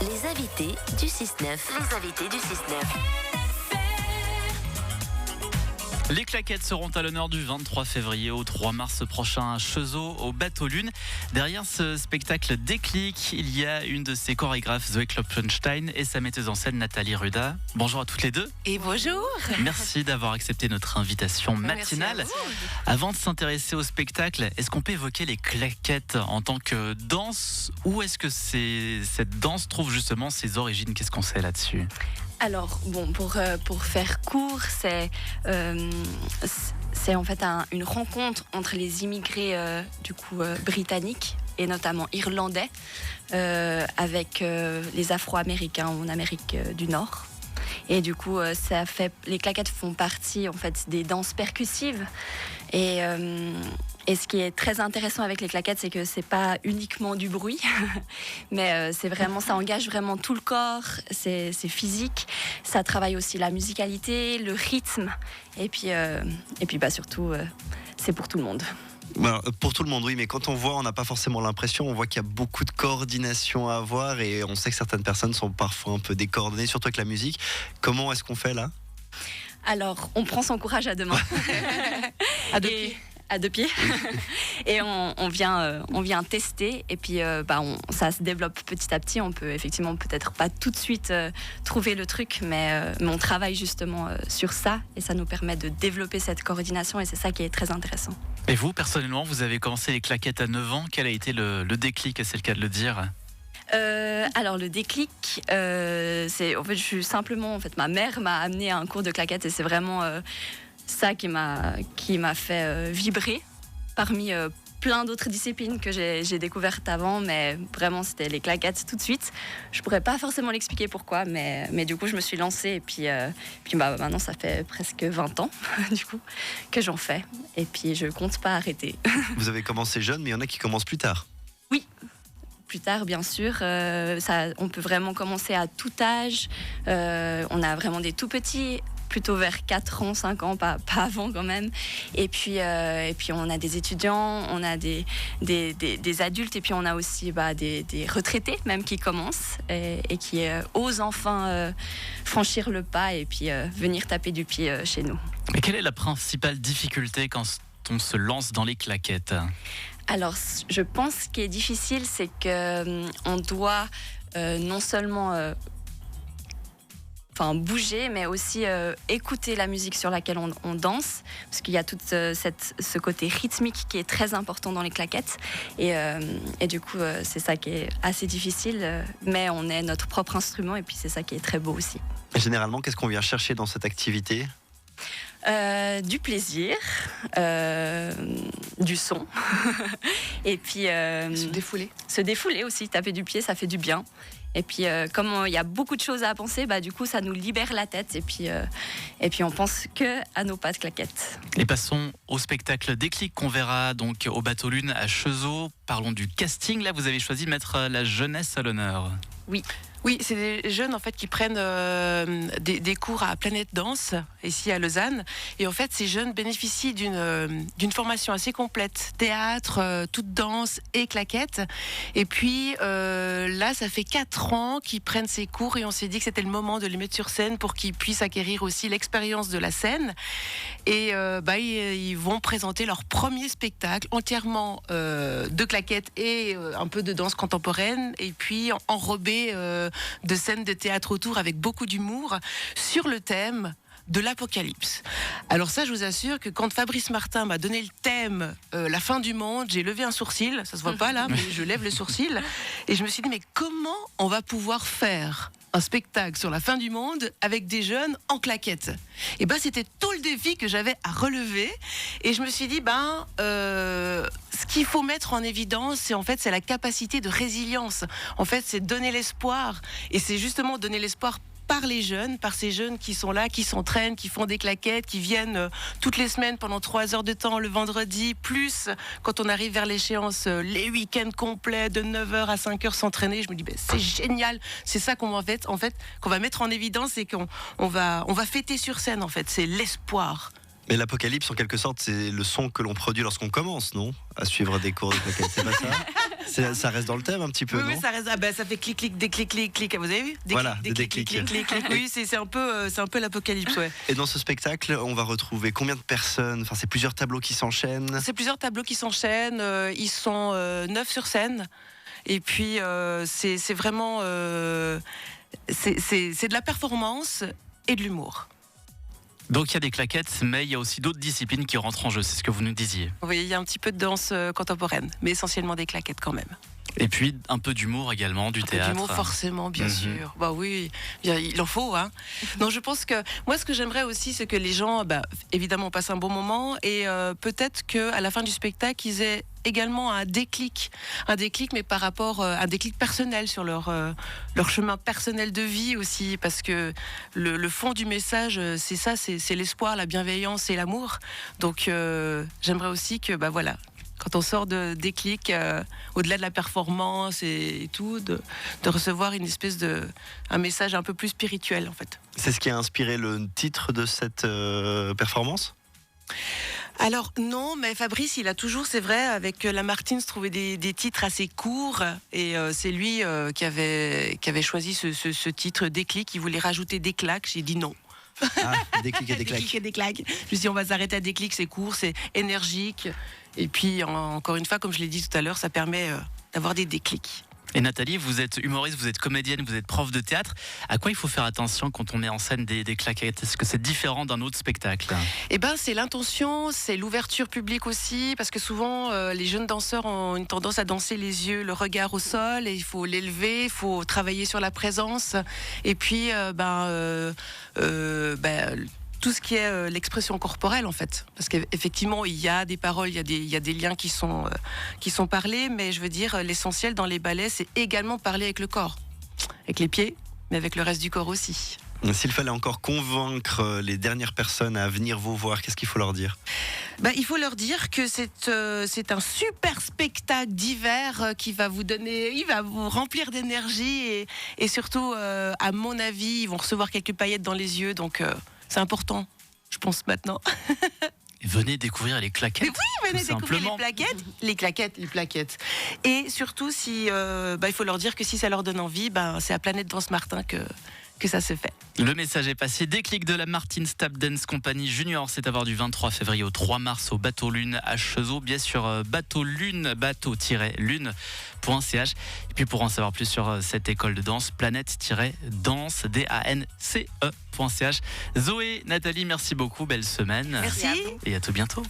Les invités du 6-9. Les invités du 6-9. Les claquettes seront à l'honneur du 23 février au 3 mars prochain à Cheseaux, au Bateau Lune. Derrière ce spectacle Déclic, il y a une de ses chorégraphes, Zoé Klopfenstein, et sa metteuse en scène, Nathalie Ruda. Bonjour à toutes les deux. Et bonjour. Merci d'avoir accepté notre invitation matinale. Avant de s'intéresser au spectacle, est-ce qu'on peut évoquer les claquettes en tant que danse? Où est-ce que cette danse trouve justement ses origines? Qu'est-ce qu'on sait là-dessus? Alors, bon, pour faire court, c'est en fait une rencontre entre les immigrés britanniques et notamment irlandais avec les Afro-Américains en Amérique du Nord. Et du coup, les claquettes font partie en fait des danses percussives. Et ce qui est très intéressant avec les claquettes, c'est que c'est pas uniquement du bruit, mais ça engage vraiment tout le corps, c'est physique, ça travaille aussi la musicalité, le rythme, et puis surtout, c'est pour tout le monde. Alors, pour tout le monde, oui, mais quand on voit, on n'a pas forcément l'impression. On voit qu'il y a beaucoup de coordination à avoir et on sait que certaines personnes sont parfois un peu décoordonnées, surtout avec la musique. Comment est-ce qu'on fait là ? Alors, on prend son courage à deux mains. À deux pieds. Et on vient tester et puis ça se développe petit à petit. On peut effectivement peut-être pas tout de suite trouver le truc, mais on travaille justement sur ça et ça nous permet de développer cette coordination et c'est ça qui est très intéressant. Et vous, personnellement, vous avez commencé les claquettes à 9 ans. Quel a été le déclic, c'est le cas de le dire ? Alors le déclic, c'est en fait ma mère m'a amené à un cours de claquettes et c'est vraiment ça qui m'a fait vibrer parmi plein d'autres disciplines que j'ai découvertes avant, mais vraiment c'était les claquettes tout de suite. Je pourrais pas forcément l'expliquer pourquoi, mais du coup je me suis lancée et puis maintenant ça fait presque 20 ans du coup que j'en fais et puis je compte pas arrêter. Vous avez commencé jeune, mais il y en a qui commencent plus tard. Oui. Plus tard, bien sûr, on peut vraiment commencer à tout âge. On a vraiment des tout petits, plutôt vers 4 ans, 5 ans, pas avant quand même. Et puis on a des étudiants, on a des adultes, et puis on a aussi des retraités même qui commencent et qui osent enfin franchir le pas et puis venir taper du pied chez nous. Mais quelle est la principale difficulté quand on se lance dans les claquettes ? Alors, je pense ce qui est difficile, c'est qu'on doit non seulement bouger, mais aussi écouter la musique sur laquelle on danse, parce qu'il y a tout ce côté rythmique qui est très important dans les claquettes. Et du coup, c'est ça qui est assez difficile, mais on est notre propre instrument, et puis c'est ça qui est très beau aussi. Généralement, qu'est-ce qu'on vient chercher dans cette activité ? Du plaisir, du son, et puis se défouler aussi, taper du pied, ça fait du bien. Et puis comme il y a beaucoup de choses à penser, du coup ça nous libère la tête et puis on pense que à nos pas de claquettes. Et passons au spectacle Déclic qu'on verra donc au Bateau Lune à Cheseaux. Parlons du casting. Là, vous avez choisi de mettre la jeunesse à l'honneur. Oui, c'est des jeunes en fait qui prennent des cours à Planète Danse ici à Lausanne. Et en fait, ces jeunes bénéficient d'une formation assez complète, théâtre, toute danse et claquettes. Et puis là, ça fait 4 ans qu'ils prennent ces cours et on s'est dit que c'était le moment de les mettre sur scène pour qu'ils puissent acquérir aussi l'expérience de la scène. Et ils vont présenter leur premier spectacle entièrement de claquettes et un peu de danse contemporaine. Et puis enrobé de scènes de théâtre autour avec beaucoup d'humour sur le thème de l'apocalypse. Alors ça, je vous assure que quand Fabrice Martin m'a donné le thème la fin du monde, j'ai levé un sourcil, ça se voit pas là, mais je lève le sourcil et je me suis dit mais comment on va pouvoir faire un spectacle sur la fin du monde avec des jeunes en claquettes? Et c'était tout le défi que j'avais à relever et je me suis dit ce qu'il faut mettre en évidence, c'est la capacité de résilience. En fait, c'est donner l'espoir et c'est justement donner l'espoir par les jeunes, par ces jeunes qui sont là, qui s'entraînent, qui font des claquettes, qui viennent toutes les semaines pendant 3 heures de temps le vendredi, plus quand on arrive vers l'échéance, les week-ends complets de 9h à 5h s'entraîner. Je me dis, c'est génial, c'est ça qu'on va mettre en évidence et qu'on va fêter sur scène, en fait, c'est l'espoir. Mais l'apocalypse, en quelque sorte, c'est le son que l'on produit lorsqu'on commence, non ? À suivre des cours de claquettes, c'est pas ça ? Ça reste dans le thème un petit peu, Oui, non? ça reste. Ah ben, ça fait clic, clic, déclic, clic, clic. Vous avez vu? Voilà, Déclic, des déclic, déclics. clic, clic, clic. Oui, c'est un peu l'apocalypse, ouais. Et dans ce spectacle, on va retrouver combien de personnes? Enfin, c'est plusieurs tableaux qui s'enchaînent. C'est plusieurs tableaux qui s'enchaînent. Ils sont 9 sur scène. Et puis, c'est vraiment. C'est de la performance et de l'humour. Donc il y a des claquettes, mais il y a aussi d'autres disciplines qui rentrent en jeu, c'est ce que vous nous disiez. Oui, il y a un petit peu de danse contemporaine, mais essentiellement des claquettes quand même. Et puis un peu d'humour également, du Un peu théâtre. d'humour, forcément, bien sûr. Bah oui, bien, il en faut. Hein. Non, je pense que moi, ce que j'aimerais aussi, c'est que les gens, évidemment, passent un bon moment et peut-être qu'à la fin du spectacle, ils aient également un déclic, mais par rapport à un déclic personnel sur leur chemin personnel de vie aussi, parce que le fond du message, c'est ça, c'est l'espoir, la bienveillance et l'amour. Donc, j'aimerais aussi que, voilà. Quand on sort de déclic, au-delà de la performance et tout, de recevoir une espèce un message un peu plus spirituel en fait. C'est ce qui a inspiré le titre de cette performance? Alors non, mais Fabrice, il a toujours, c'est vrai, avec Lamartine, trouvé des titres assez courts. Et c'est lui qui avait choisi ce titre Déclic. Il voulait rajouter des claques. J'ai dit non. Ah, déclic et des claques. Déclic et des claques. Je me suis dit, on va s'arrêter à déclic, c'est court, c'est énergique. Et puis, encore une fois, comme je l'ai dit tout à l'heure, ça permet d'avoir des déclics. Et Nathalie, vous êtes humoriste, vous êtes comédienne, vous êtes prof de théâtre. À quoi il faut faire attention quand on met en scène des claquettes? Est-ce que c'est différent d'un autre spectacle? Eh ben, c'est l'intention, c'est l'ouverture publique aussi, parce que souvent, les jeunes danseurs ont une tendance à danser les yeux, le regard au sol, et il faut l'élever, il faut travailler sur la présence. Et puis, tout ce qui est l'expression corporelle en fait, parce qu'effectivement il y a des paroles, il y a des liens qui sont parlés, mais je veux dire l'essentiel dans les ballets c'est également parler avec le corps, avec les pieds, mais avec le reste du corps aussi. S'il fallait encore convaincre les dernières personnes à venir vous voir, qu'est-ce qu'il faut leur dire? Il faut leur dire que c'est un super spectacle d'hiver qui va vous donner, il va vous remplir d'énergie et surtout, à mon avis, ils vont recevoir quelques paillettes dans les yeux, donc c'est important, je pense maintenant. Venez découvrir les claquettes. Mais oui, venez découvrir les plaquettes. Et surtout, si, il faut leur dire que si ça leur donne envie, c'est à Planète Danse Martin que ça se fait. Le message est passé. Déclic de la Martin Stap Dance Company Junior, c'est à voir du 23 février au 3 mars au Bateau Lune à Cheseaux. Bien sûr, bateau-lune.ch. Et puis pour en savoir plus sur cette école de danse, planète-danse, dance.ch. Zoé, Nathalie, merci beaucoup. Belle semaine. Merci. Et à tout bientôt.